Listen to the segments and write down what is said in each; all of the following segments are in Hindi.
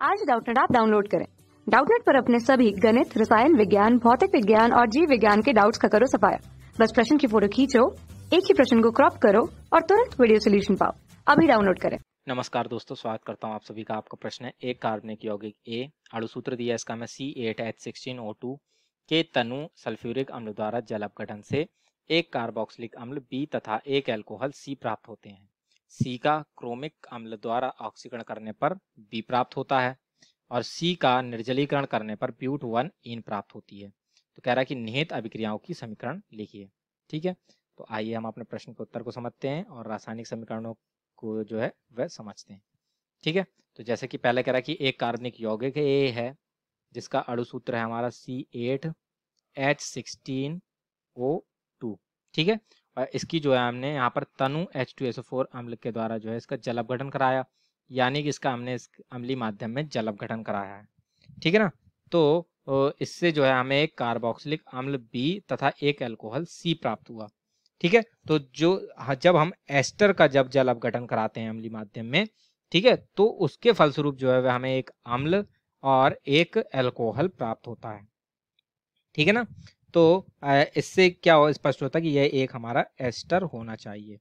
आज डाउटनेट ऐप डाउनलोड करें। डाउटनेट पर अपने सभी गणित, रसायन विज्ञान, भौतिक विज्ञान और जीव विज्ञान के डाउट्स का करो सफाया। बस प्रश्न की फोटो खींचो, एक ही प्रश्न को क्रॉप करो और तुरंत वीडियो सोल्यूशन पाओ। अभी डाउनलोड करें। नमस्कार दोस्तों, स्वागत करता हूं आप सभी का। आपका प्रश्न है, एक कार्बनिक यौगिक ए, अणुसूत्र दिया इसका हमें C8H16O2 के तनु सल्फ्यूरिक अम्ल द्वारा जल अपघटन से एक कार्बोक्सिलिक अम्ल बी तथा एक अल्कोहल सी प्राप्त होते हैं। सी का क्रोमिक अम्ल द्वारा ऑक्सीकरण करने पर बी प्राप्त होता है और सी का निर्जलीकरण करने पर ब्यूट 1 इन प्राप्त होती है। तो कह रहा है कि निहित अभिक्रियाओं की समीकरण लिखिए। ठीक है, तो आइए हम अपने प्रश्न के उत्तर को समझते हैं और रासायनिक समीकरणों को जो है वह समझते हैं। ठीक है, तो जैसे कि पहले कह रहा है कि एक कार्बनिक यौगिक ए है जिसका अणुसूत्र है हमारा C8H16O2। ठीक है, और इसकी जो है हमने यहाँ पर तनु H2SO4 अम्ल के द्वारा जो है इसका जल अपघटन कराया, यानी कि इसका हमने इस अम्लीय माध्यम में जल अपघटन कराया है। ठीक है ना, तो इससे जो है हमें एक कार्बोक्सिलिक अम्ल बी तथा एक अल्कोहल सी प्राप्त हुआ। ठीक है, तो जब हम एस्टर का जब जल अपघटन कराते हैं अम्लीय माध्यम में, ठीक है, तो उसके फलस्वरूप जो है वह हमें एक अम्ल और एक अल्कोहल प्राप्त होता है। ठीक है ना, तो इससे क्या स्पष्ट होता है कि यह एक हमारा एस्टर होना चाहिए।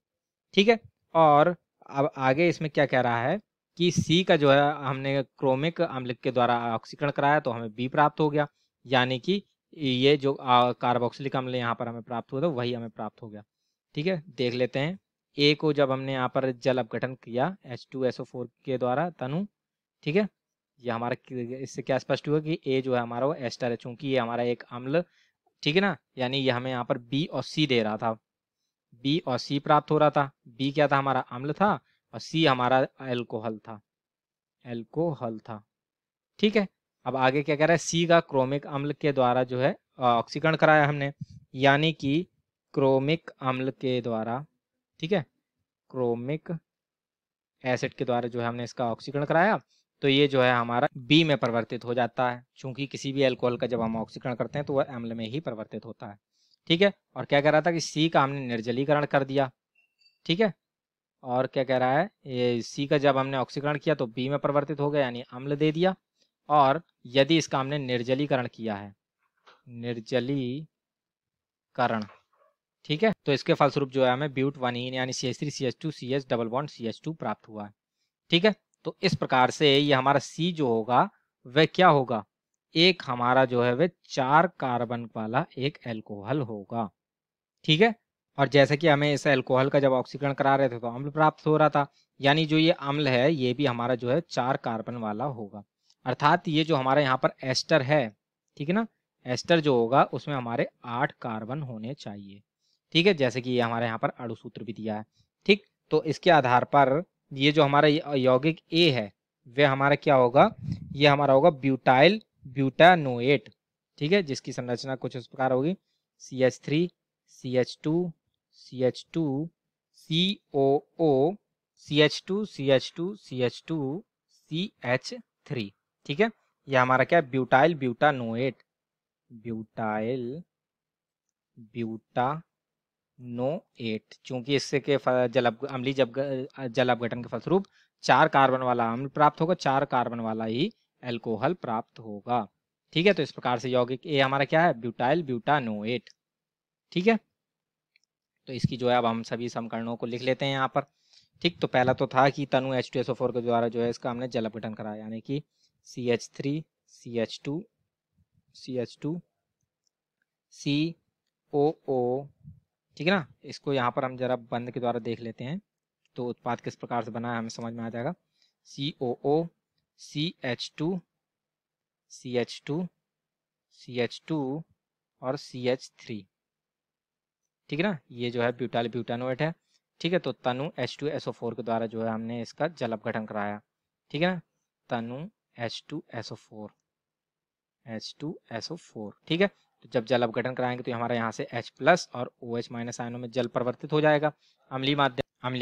ठीक है, और अब आगे इसमें क्या कह रहा है कि सी का जो है हमने क्रोमिक अम्ल के द्वारा ऑक्सीकरण कराया तो हमें बी प्राप्त हो गया, यानी कि ये जो कार्बोक्सिलिक अम्ल यहाँ पर हमें प्राप्त हुआ था वही हमें प्राप्त हो गया। ठीक है, देख लेते हैं। ए को जब हमने यहाँ पर जल अपघटन किया H2SO4 के द्वारा तनु, ठीक है, ये हमारा इससे क्या स्पष्ट हुआ कि ए जो है हमारा वो एस्टर है, चूंकि ये हमारा एक अम्ल, ठीक है ना, यानी ये हमें यहाँ पर बी और सी दे रहा था, बी और सी प्राप्त हो रहा था। बी क्या था, हमारा अम्ल था, और सी हमारा अल्कोहल था, अल्कोहल था। ठीक है, अब आगे क्या कह रहा है, सी का क्रोमिक अम्ल के द्वारा जो है ऑक्सीकरण कराया हमने, यानी कि क्रोमिक अम्ल के द्वारा, ठीक है, क्रोमिक एसिड के द्वारा जो है हमने इसका ऑक्सीकरण कराया, तो ये जो है हमारा बी में परिवर्तित हो जाता है, क्योंकि किसी भी अल्कोहल का जब हम ऑक्सीकरण करते हैं तो वह अम्ल में ही परिवर्तित होता है। ठीक है, और क्या कह रहा था कि सी का हमने निर्जलीकरण कर दिया। ठीक है, और क्या कह रहा है, ये सी का जब हमने ऑक्सीकरण किया तो बी में परिवर्तित हो गया, यानी अम्ल दे दिया। और यदि इसका हमने निर्जलीकरण किया है, निर्जलीकरण, ठीक है, तो इसके फलस्वरूप जो है हमें ब्यूट 1 इन यानी CH3CH2 CH double bond CH2 प्राप्त हुआ है। ठीक है, तो इस प्रकार से ये हमारा सी जो होगा वह क्या होगा, एक हमारा जो है वह 4 कार्बन वाला एक अल्कोहल होगा। ठीक है, और जैसे कि हमें इस अल्कोहल का जब ऑक्सीकरण करा रहे थे तो अम्ल प्राप्त हो रहा था, यानी जो ये अम्ल है ये भी हमारा जो है 4 कार्बन वाला होगा। अर्थात ये जो हमारा यहाँ पर एस्टर है, ठीक है ना, एस्टर जो होगा उसमें हमारे 8 कार्बन होने चाहिए। ठीक है, जैसे कि ये हमारे यहाँ पर अणुसूत्र भी दिया है। ठीक, तो इसके आधार पर ये जो हमारा यौगिक ए है वह हमारा क्या होगा, ये हमारा होगा ब्यूटाइल ब्यूटानोएट। ठीक है, जिसकी संरचना कुछ इस प्रकार होगी, CH3 CH2 CH2 COO CH2 CH2 CH2 CH3। ठीक है, ये हमारा क्या है, ब्यूटाइल ब्यूटानोएट, ब्यूटाइल ब्यूटानोएट, चूंकि इससे के अम्लीय जल अपघटन के फलस्वरूप 4 कार्बन वाला अम्ल प्राप्त होगा, 4 कार्बन वाला ही अल्कोहल प्राप्त होगा। ठीक है, तो इस प्रकार से यौगिक ए हमारा क्या है, ब्यूटाइल ब्यूटानोएट। ठीक है, तो इसकी जो है अब हम सभी समीकरणों को लिख लेते हैं यहाँ पर। ठीक, तो पहला तो था कि तनु H2SO4 के द्वारा जो है इसका हमने जल अपघटन कराया, यानी कि CH3 CH2 CH2 COO। ठीक है ना, इसको यहाँ पर हम जरा बंद के द्वारा देख लेते हैं तो उत्पाद किस प्रकार से बना है हमें समझ में आ जाएगा। COO CH2 CH2 CH2 और CH3। ठीक है ना, ये जो है ब्यूटाइल ब्यूटानोएट है। ठीक है, तो तनु H2SO4 के द्वारा जो है हमने इसका जल अपघटन कराया। ठीक है ना, तनु H2SO4 H2SO4। ठीक है, तो जब जल अपघटन कराएंगे तो हमारा यहाँ से H प्लस और OH माइनस आयनों में जल परिवर्तित हो जाएगा अम्लीय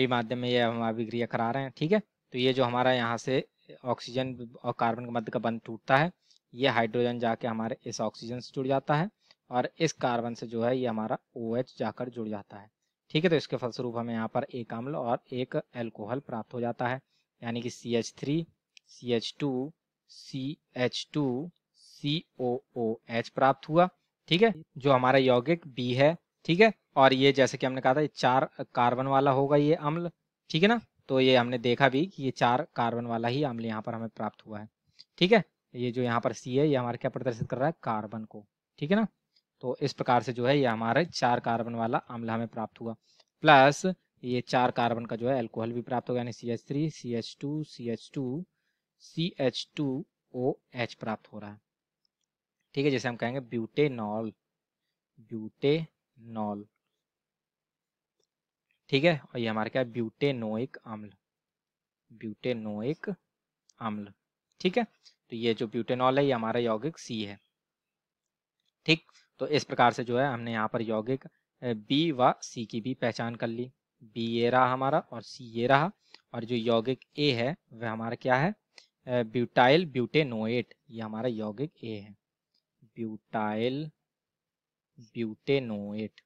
माध्यम में ये हम अभिक्रिया करा रहे हैं। ठीक है, तो ये जो हमारा यहाँ से ऑक्सीजन और कार्बन के मध्य का बंध टूटता है, ये हाइड्रोजन जाके हमारे इस ऑक्सीजन से जुड़ जाता है और इस कार्बन से जो है ये हमारा OH जाकर जुड़ जाता है। ठीक है, तो इसके फलस्वरूप हमें यहाँ पर एक अम्ल और एक अल्कोहल प्राप्त हो जाता है, यानी कि CH3 CH2 CH2COOH प्राप्त हुआ। ठीक है, जो हमारा यौगिक B है। ठीक है, और ये जैसे कि हमने कहा था 4 कार्बन वाला होगा ये अम्ल। ठीक है ना, तो ये हमने देखा भी कि ये 4 कार्बन वाला ही अम्ल यहाँ पर हमें प्राप्त हुआ है। ठीक है, ये जो यहाँ पर C है ये हमारा क्या प्रदर्शित कर रहा है, कार्बन को। ठीक है ना, तो इस प्रकार से जो है ये हमारे 4 कार्बन वाला अम्ल हमें प्राप्त हुआ, प्लस ये 4 कार्बन का जो है अल्कोहल भी प्राप्त होगा, यानी CH3 CH2 CH2 CH2OH प्राप्त हो रहा है। ठीक है, जैसे हम कहेंगे ब्यूटेनॉल, ब्यूटेनॉल। ठीक है, और ये हमारा क्या है, ब्यूटेनोइक अम्ल, ब्यूटेनोइक अम्ल। ठीक है, तो ये जो ब्यूटेनॉल है ये हमारा यौगिक C है। ठीक, तो इस प्रकार से जो है हमने यहाँ पर यौगिक B व C की भी पहचान कर ली। B ये रहा हमारा और C ये रहा, और जो यौगिक A है वह हमारा क्या है, ब्यूटाइल ब्यूटेनोएट, ये हमारा यौगिक A है, ब्यूटाइल ब्यूटेनोएट।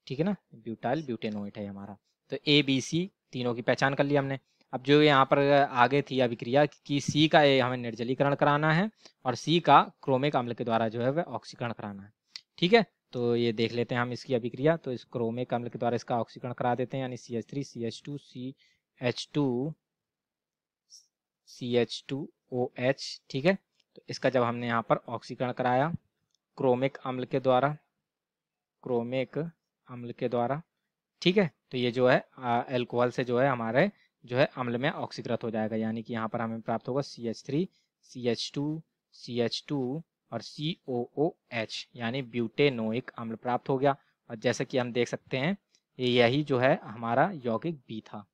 ठीक है ना, ब्यूटाइल ब्यूटेनोएट है हमारा। तो A B C तीनों की पहचान कर ली हमने। अब जो यहाँ पर आगे थी अभिक्रिया कि C का हमें निर्जलीकरण कराना है और C का क्रोमिक अम्ल के द्वारा जो है वह ऑक्सीकरण कराना है। ठीक है, तो ये देख लेते हैं हम इसकी अभिक्रिया। तो इस क्रोमिक अम्ल के द्वारा इसका ऑक्सीकरण करा देते हैं, यानी CH3 CH2 CH2 CH2OH। ठीक है, तो इसका जब हमने यहाँ पर ऑक्सीकरण कराया क्रोमिक अम्ल के द्वारा, क्रोमिक अम्ल के द्वारा, ठीक है, तो ये जो है अल्कोहल से जो है हमारे जो है अम्ल में ऑक्सीकृत हो जाएगा, यानी कि यहाँ पर हमें प्राप्त होगा CH3 CH2 CH2 और COOH, यानी ब्यूटेनोइक अम्ल प्राप्त हो गया। और जैसा कि हम देख सकते हैं यही जो है हमारा यौगिक B था।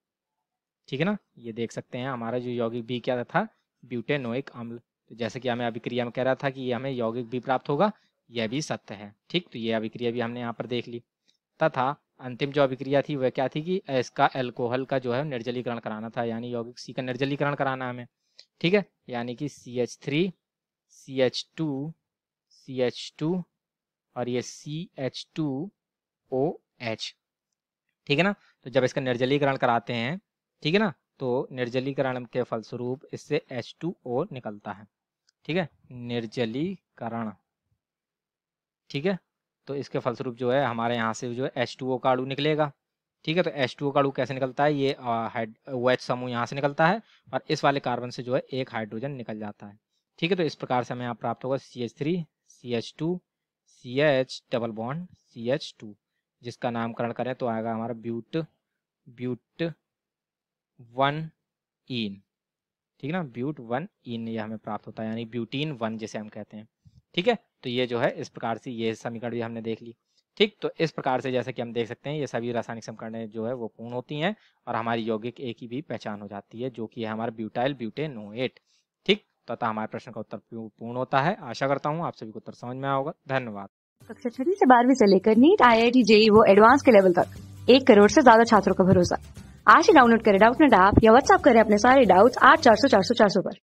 ठीक है ना, ये देख सकते हैं हमारा जो यौगिक B क्या था, ब्यूटेनोइक अम्ल। तो जैसे कि हमें अभिक्रिया में कह रहा था कि ये हमें यौगिक B प्राप्त होगा, यह भी सत्य है। ठीक, तो ये अभिक्रिया भी हमने यहाँ पर देख ली। तथा अंतिम जो अभिक्रिया थी वह क्या थी कि इसका अल्कोहल का जो है निर्जलीकरण कराना था, यानी यौगिक C का निर्जलीकरण कराना हमें। ठीक है, यानी कि CH3 CH2 CH2 और ये CH2OH। ठीक है ना, तो जब इसका निर्जलीकरण कराते हैं, ठीक है ना, तो निर्जलीकरण के फलस्वरूप इससे H2O निकलता है। ठीक है, निर्जलीकरण। ठीक है, तो इसके फलस्वरूप जो है हमारे यहाँ से जो है H2O का अणु निकलेगा। ठीक है, तो H2O का अणु कैसे निकलता है, ये OH समूह यहाँ से निकलता है और इस वाले कार्बन से जो है एक हाइड्रोजन निकल जाता है। ठीक है, तो इस प्रकार से हमें यहाँ प्राप्त होगा CH3 CH2 CH double bond CH2, जिसका नामकरण करें तो आएगा हमारा ब्यूट 1 ईन। ठीक है ना, ब्यूट 1 ईन ये हमें प्राप्त होता है, यानी ब्यूटीन 1 जिसे हम कहते हैं। ठीक है, तो ये जो है इस प्रकार से ये समीकरण भी हमने देख ली। ठीक, तो इस प्रकार से जैसे कि हम देख सकते हैं ये सभी रासायनिक समीकरणें जो है वो पूर्ण होती हैं और हमारी यौगिक A की भी पहचान हो जाती है, जो कि है हमारा ब्यूटाइल ब्यूटेनोएट। ठीक, तथा हमारे प्रश्न का उत्तर पूर्ण होता है। आशा करता हूँ आप सभी को उत्तर समझ में आया होगा। धन्यवाद। कक्षा 6 से 12वीं से लेकर नीट IIT JEE वो एडवांस के लेवल तक 1 करोड़ से ज्यादा छात्रों का भरोसा। आज ही डाउनलोड करें डाउटनेट ऐप या व्हाट्सएप करें अपने सारे डाउट्स 8400 400 400 पर।